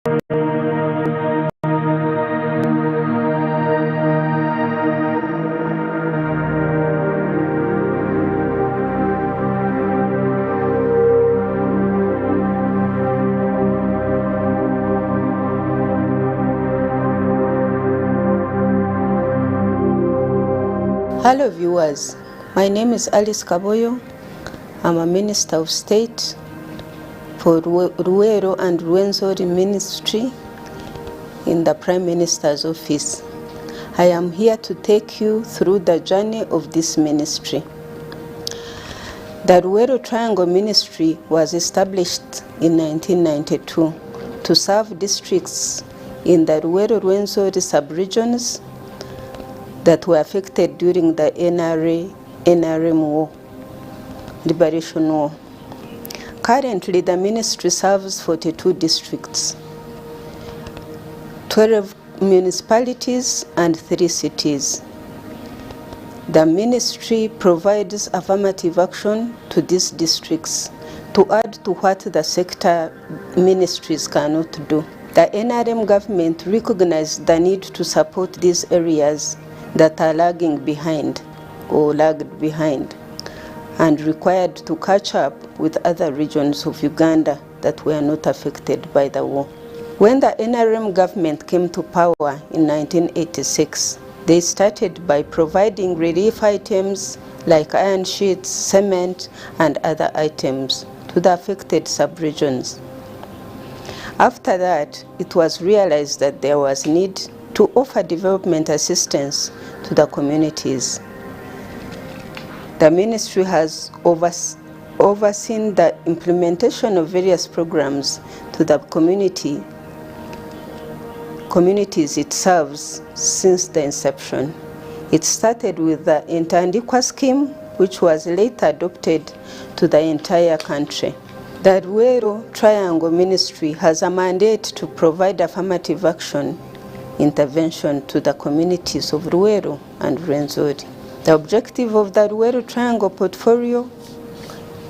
Hello viewers, my name is Alice Kaboyo. I'm a Minister of State for Ruero and Rwenzori Ministry in the Prime Minister's Office. I am here to take you through the journey of this ministry. The Ruero Triangle Ministry was established in 1992 to serve districts in the Ruero-Rwenzori sub-regions that were affected during the NRM War, Liberation War. Currently, the ministry serves 42 districts, 12 municipalities, and 3 cities. The ministry provides affirmative action to these districts to add to what the sector ministries cannot do. The NRM government recognized the need to support these areas that are lagging behind or lagged behind and required to catch up with other regions of Uganda that were not affected by the war. When the NRM government came to power in 1986, they started by providing relief items like iron sheets, cement, and other items to the affected sub-regions. After that, it was realized that there was need to offer development assistance to the communities. The ministry has overseen the implementation of various programs to the communities it serves since the inception. It started with the Intandikwa scheme, which was later adopted to the entire country. The Ruero Triangle Ministry has a mandate to provide affirmative action intervention to the communities of Ruero and Rwenzori. The objective of the Ruero Triangle portfolio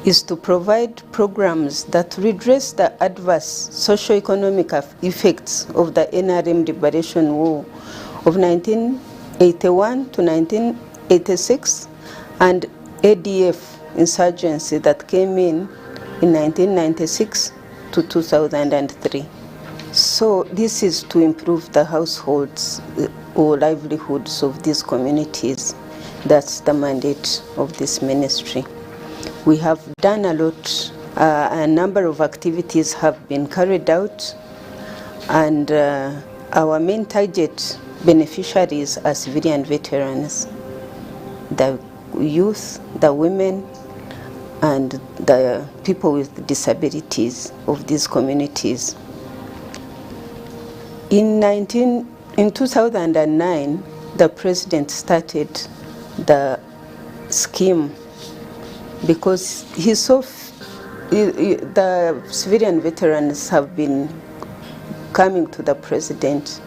is to provide programs that redress the adverse socio-economic effects of the NRM Liberation War of 1981 to 1986 and ADF insurgency that came in 1996 to 2003. So this is to improve the households or livelihoods of these communities. That's the mandate of this ministry. We have done a lot. A number of activities have been carried out, and our main target beneficiaries are civilian veterans, the youth, the women, and the people with disabilities of these communities. In 2009, the president started the scheme because he saw the civilian veterans have been coming to the president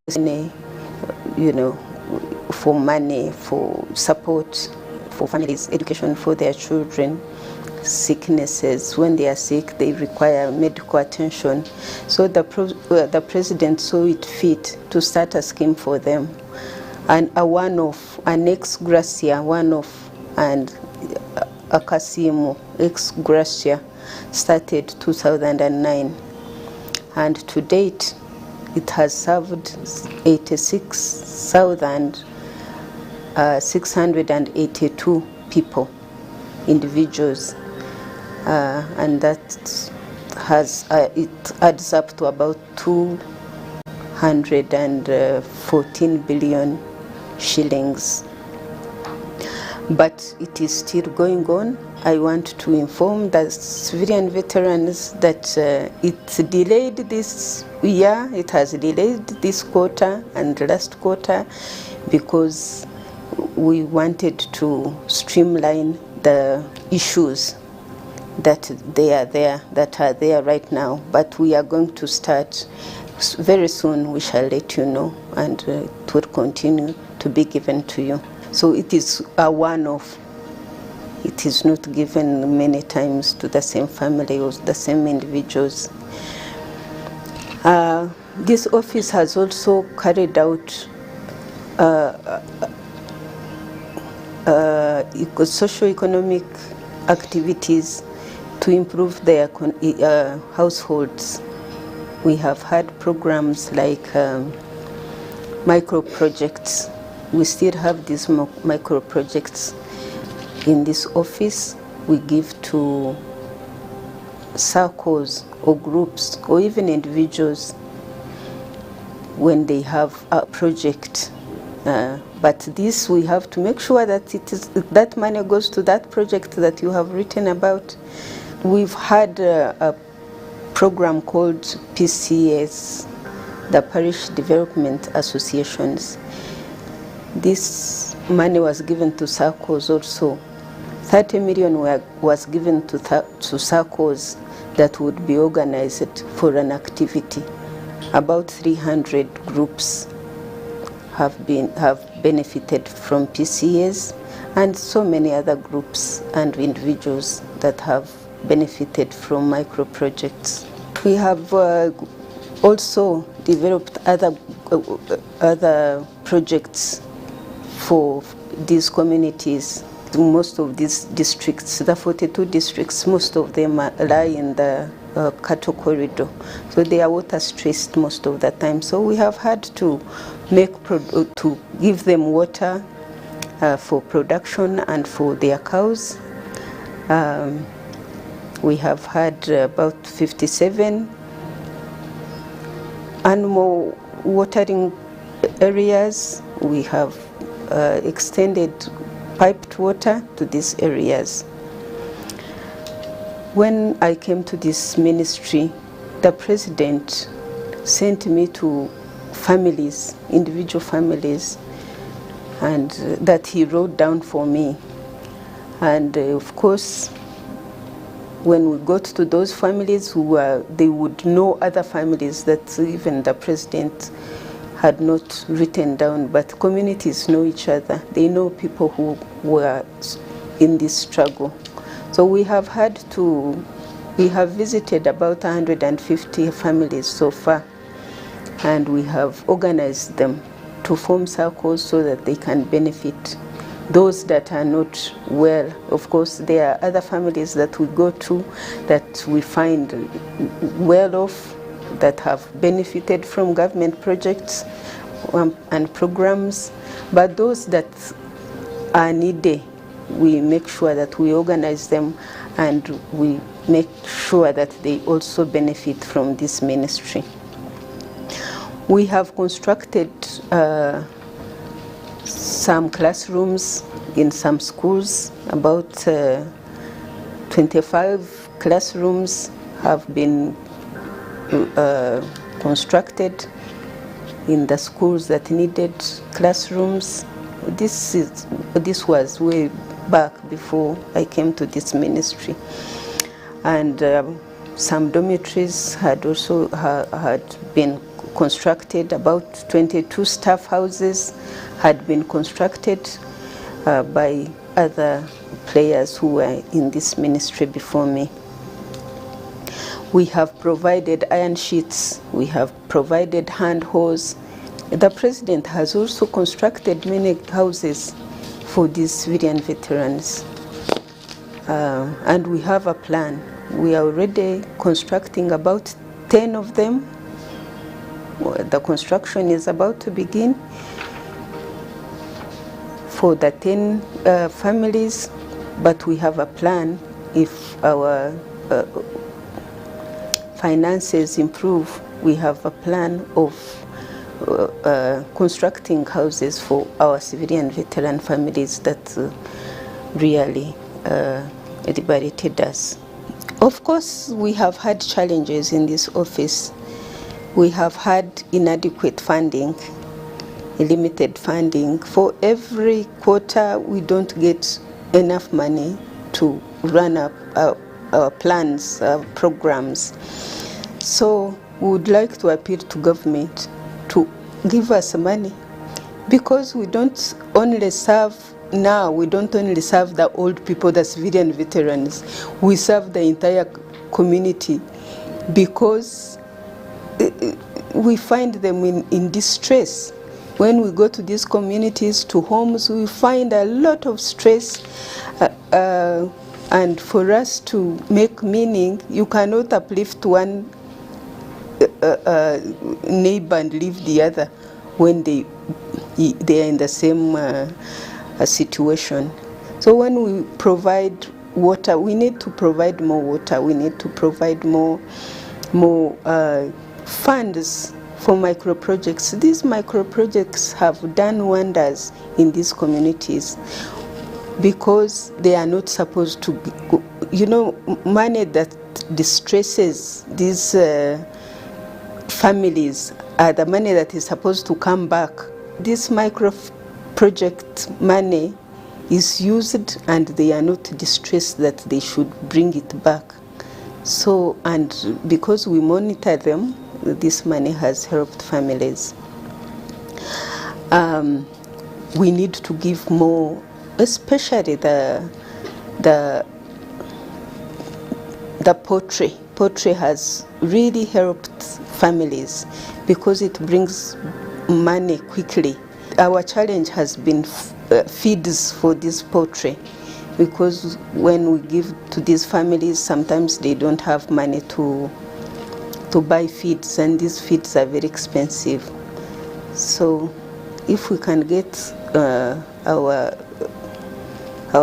requesting, for money, for support for families, education for their children, sicknesses. When they are sick, they require medical attention. So the president saw it fit to start a scheme for them, and a one-off, an ex gratia one-off, and a Casimo ex gratia started 2009, and to date it has served 86,682 people, individuals, and that has it adds up to about 214 billion shillings. But it is still going on. I want to inform the civilian veterans that it's delayed this year, it has delayed this quarter and last quarter because we wanted to streamline the issues that are there right now. But we are going to start very soon. We shall let you know, and it will continue to be given to you. So it is a one-off. it is not given many times to the same family or the same individuals. This office has also carried out socio-economic activities to improve their households. We have had programs like micro projects. We still have these micro projects in this office. We give to circles or groups or even individuals when they have a project. But this, we have to make sure that that money goes to that project that you have written about. We've had a program called PCS, the Parish Development Associations. This money was given to circles also. 30 million was given to circles that would be organized for an activity. About 300 groups have benefited from PCAs, and so many other groups and individuals that have benefited from micro projects. We have also developed other projects for these communities. Most of these districts, the 42 districts, most of them lie in the cattle corridor, so they are water stressed most of the time. So we have had to give them water for production and for their cows. We have had about 57 animal watering areas. We have extended piped water to these areas. When I came to this ministry, the president sent me to families, individual families, and that he wrote down for me. And of course, when we got to those families, they would know other families that even the president had not written down, but communities know each other. They know people who were in this struggle. So we have visited about 150 families so far, and we have organized them to form circles so that they can benefit those that are not well. Of course, there are other families that we go to that we find well off, that have benefited from government projects and programs, but those that are needy, we make sure that we organize them and we make sure that they also benefit from this ministry. We have constructed some classrooms in some schools. About 25 classrooms have been constructed in the schools that needed classrooms. This was way back before I came to this ministry. And some dormitories had also had been constructed. About 22 staff houses had been constructed by other players who were in this ministry before me. We have provided iron sheets, we have provided hand hose. The president has also constructed many houses for these civilian veterans. And we have a plan. We are already constructing about 10 of them. The construction is about to begin for the 10 families, but we have a plan. If our finances improve, we have a plan of constructing houses for our civilian veteran families that really liberated us. Of course, we have had challenges in this office. We have had inadequate funding, limited funding. For every quarter, we don't get enough money to run up our plans, our programs. So we would like to appeal to government to give us money, because we don't only serve now we don't only serve the old people, the civilian veterans, we serve the entire community, because we find them in distress. When we go to these communities, to homes, we find a lot of stress, and for us to make meaning, you cannot uplift one neighbor and leave the other when they are in the same situation. So when we provide water, we need to provide more water, we need to provide more funds for micro projects. These micro projects have done wonders in these communities, because they are not supposed to, money that distresses these families are the money that is supposed to come back. This micro project money is used and they are not distressed that they should bring it back. So, and because we monitor them, this money has helped families. We need to give more, especially the poultry. Poultry has really helped families because it brings money quickly. Our challenge has been feeds for this poultry, because when we give to these families, sometimes they don't have money to buy feeds, and these feeds are very expensive. So if we can get our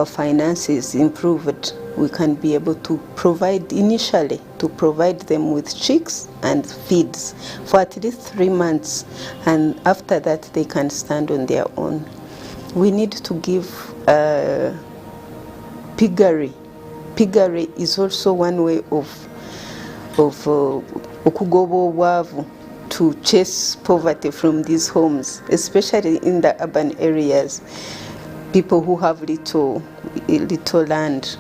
finances improved, we can be able to provide initially, to provide them with chicks and feeds for at least 3 months, and after that they can stand on their own. We need to give piggery. Piggery is also one way of okugoba obwavu, to chase poverty from these homes, especially in the urban areas. People who have little land.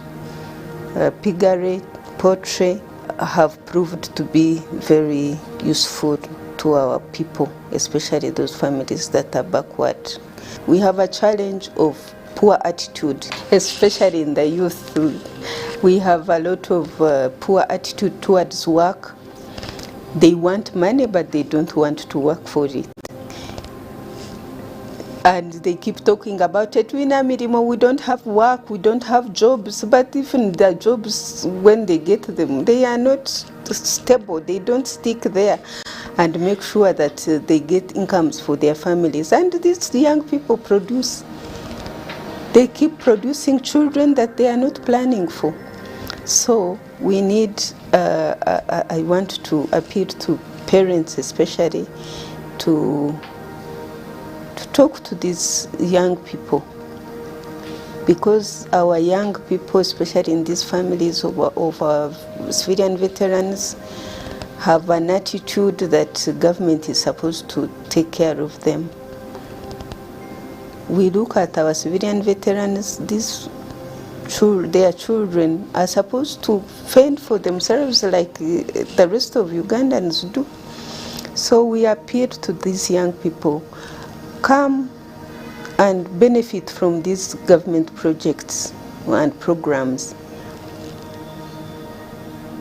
Piggery, poultry have proved to be very useful to our people, especially those families that are backward. We have a challenge of poor attitude, especially in the youth. We have a lot of poor attitude towards work. They want money, but they don't want to work for it. And they keep talking about it. We don't have work, we don't have jobs. But even the jobs, when they get them, they are not stable. They don't stick there and make sure that they get incomes for their families. And these young people produce. They keep producing children that they are not planning for. So we need, I want to appeal to parents especially to talk to these young people, because our young people, especially in these families of our civilian veterans, have an attitude that government is supposed to take care of them. We look at our civilian veterans, their children are supposed to fend for themselves like the rest of Ugandans do. So we appeal to these young people, come and benefit from these government projects and programs,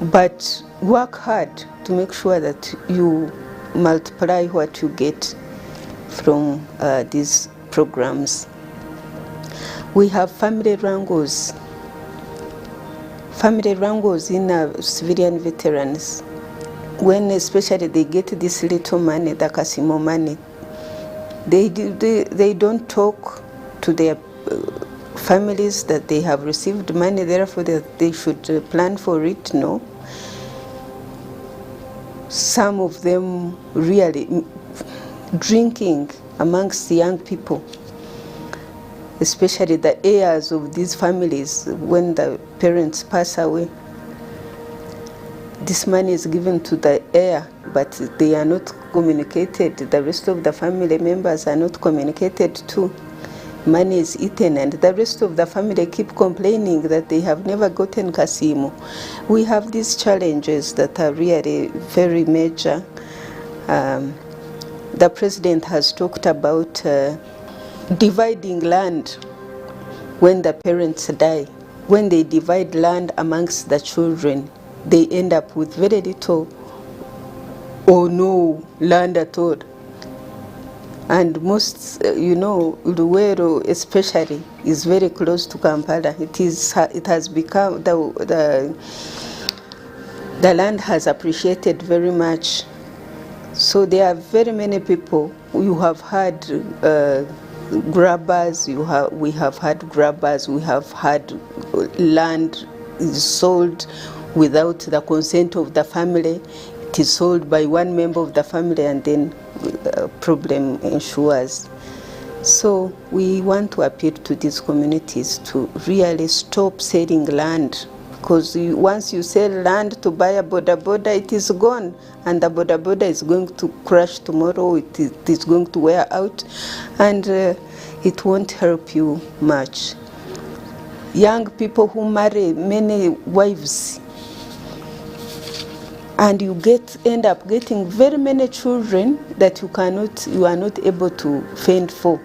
but work hard to make sure that you multiply what you get from these programs. We have family wrangles in our civilian veterans. When especially they get this little money, the Kasimo money, they don't talk to their families that they have received money, therefore that they should plan for it. No. Some of them really drinking amongst the young people, especially the heirs of these families. When the parents pass away, this money is given to the heir, but they are not communicated. The rest of the family members are not communicated to. Money is eaten, and the rest of the family keep complaining that they have never gotten Kasimo. We have these challenges that are really very major. The president has talked about dividing land when the parents die, when they divide land amongst the children, they end up with very little or no land at all. And most, Luweero especially is very close to Kampala. It has become, the land has appreciated very much. So there are very many people. You have had grabbers, we have had grabbers, we have had land is sold without the consent of the family. It is sold by one member of the family and then problem ensures. So we want to appeal to these communities to really stop selling land, because once you sell land to buy a boda, it is gone, and the boda is going to crash tomorrow, it is going to wear out, and it won't help you much. Young people who marry many wives, and you end up getting very many children that you are not able to fend for.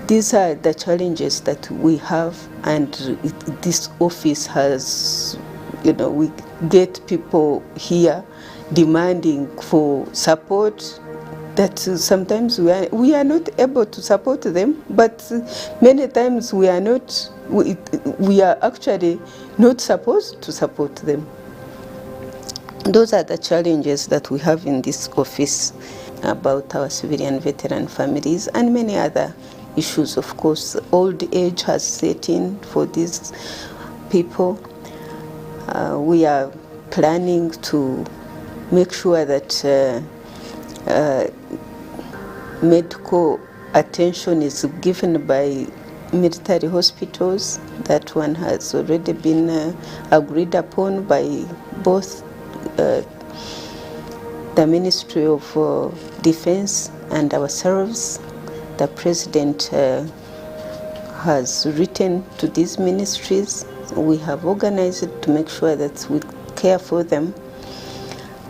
These are the challenges that we have, and this office has, we get people here demanding for support that sometimes we are not able to support them, but many times we are actually not supposed to support them. Those are the challenges that we have in this office about our civilian veteran families and many other issues. Of course, old age has set in for these people. We are planning to make sure that medical attention is given by military hospitals. That one has already been agreed upon by both the Ministry of Defense and ourselves. The President has written to these ministries. We have organized it to make sure that we care for them.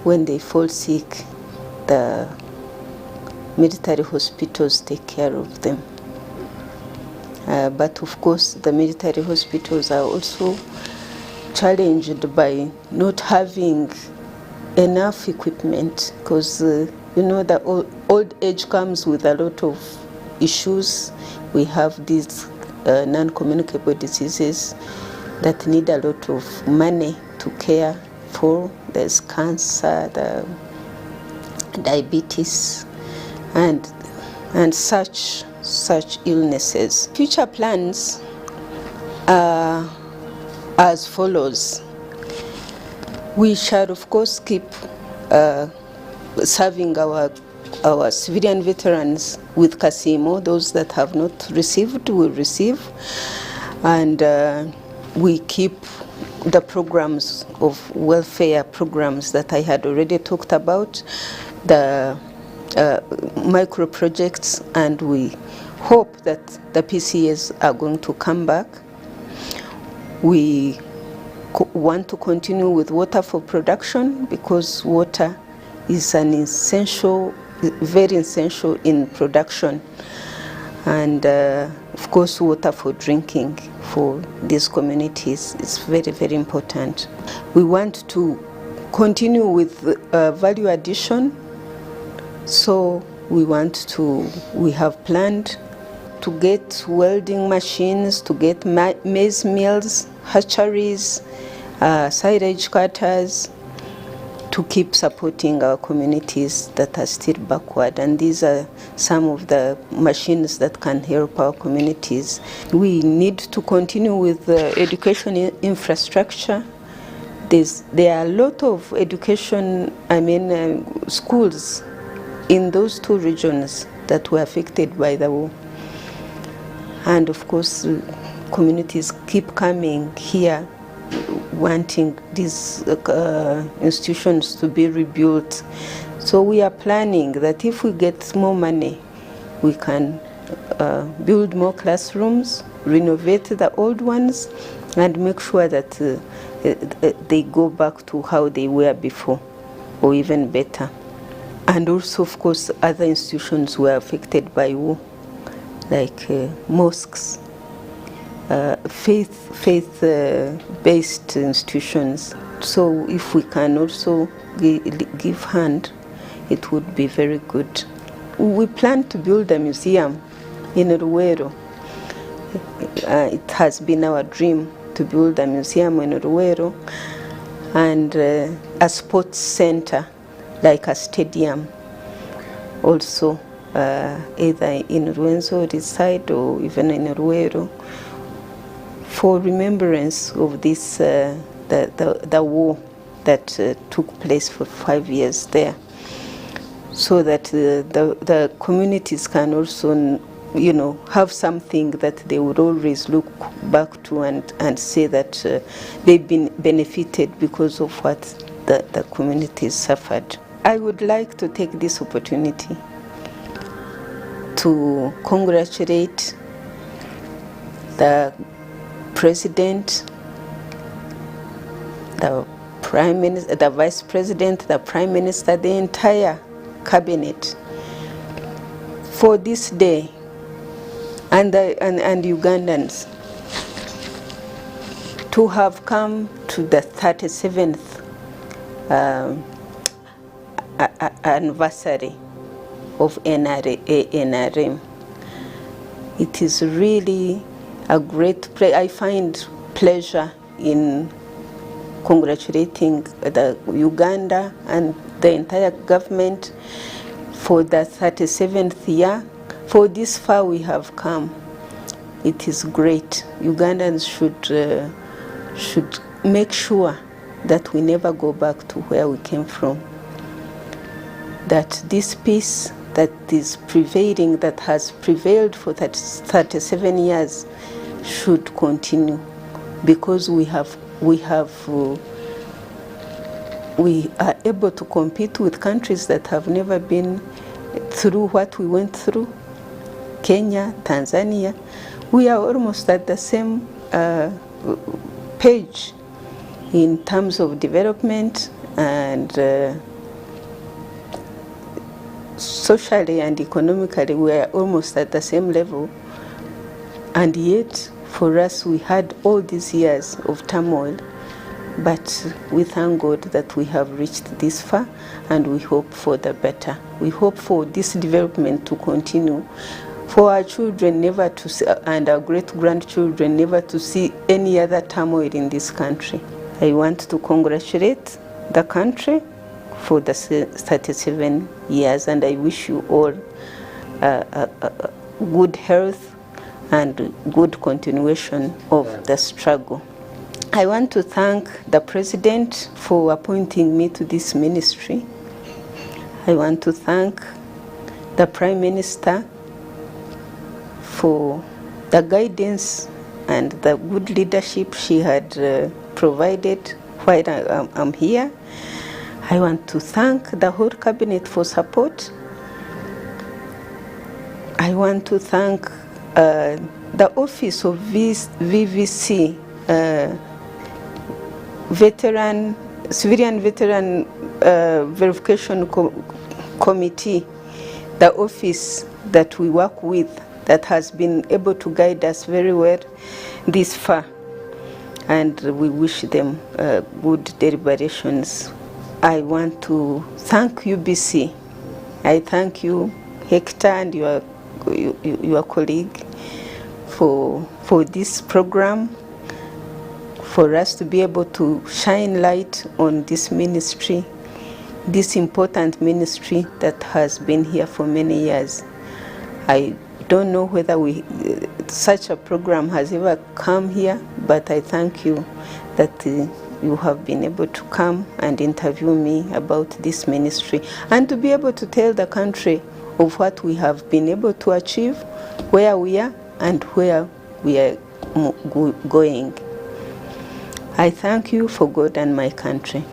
When they fall sick, the military hospitals take care of them. But of course, the military hospitals are also challenged by not having enough equipment, because the old age comes with a lot of issues. We have these non-communicable diseases that need a lot of money to care for. There's cancer, the diabetes, and such illnesses. Future plans are as follows. We shall of course keep serving our civilian veterans with Kasimo. Those that have not received will receive, and we keep the programs of welfare programs that I had already talked about, the micro projects, and we hope that the PCAs are going to come back. We want to continue with water for production, because water is an essential, very essential in production, and of course water for drinking for these communities is very, very important. We want to continue with value addition, so we have planned to get welding machines, to get maize mills, hatcheries, silage cutters, to keep supporting our communities that are still backward. And these are some of the machines that can help our communities. We need to continue with the education infrastructure. There are a lot of education, schools in those two regions that were affected by the war. And of course, communities keep coming here wanting these institutions to be rebuilt. So we are planning that if we get more money, we can build more classrooms, renovate the old ones, and make sure that they go back to how they were before, or even better. And also, of course, other institutions were affected by war, like mosques. faith-based institutions. So if we can also give hand, it would be very good. We plan to build a museum in Ruwero. It has been our dream to build a museum in Ruwero, and a sports center, like a stadium, also either in Ruwenzo side or even in Ruwero, for remembrance of this the war that took place for 5 years there, so that the communities can also, you know, have something that they would always look back to and say that they've been benefited because of what the communities suffered. I would like to take this opportunity to congratulate the President, the Prime Minister, the Vice President, the Prime Minister, the entire Cabinet for this day, and Ugandans to have come to the 37th anniversary of NRM. It is really a great pleasure. I find pleasure in congratulating the Uganda and the entire government for the 37th year. For this far we have come. It is great. Ugandans should make sure that we never go back to where we came from. That this peace that is prevailing, that has prevailed for 37 years, should continue, because we are able to compete with countries that have never been through what we went through. Kenya, Tanzania, we are almost at the same page in terms of development, and socially and economically we are almost at the same level. And yet, for us, we had all these years of turmoil, but we thank God that we have reached this far, and we hope for the better. We hope for this development to continue, for our children never to see, and our great-grandchildren never to see any other turmoil in this country. I want to congratulate the country for the 37 years, and I wish you all good health and good continuation of the struggle. I want to thank the President for appointing me to this ministry. I want to thank the Prime Minister for the guidance and the good leadership she had provided while I'm here. I want to thank the whole Cabinet for support. I want to thank the Office of VVC, Civilian Veteran Verification Committee, the office that we work with, that has been able to guide us very well this far, and we wish them good deliberations. I want to thank UBC. I thank you, Hector, and your colleague for this program, for us to be able to shine light on this ministry, this important ministry that has been here for many years. I don't know whether such a program has ever come here, but I thank you that you have been able to come and interview me about this ministry, and to be able to tell the country of what we have been able to achieve, where we are and where we are going. I thank you for God and my country.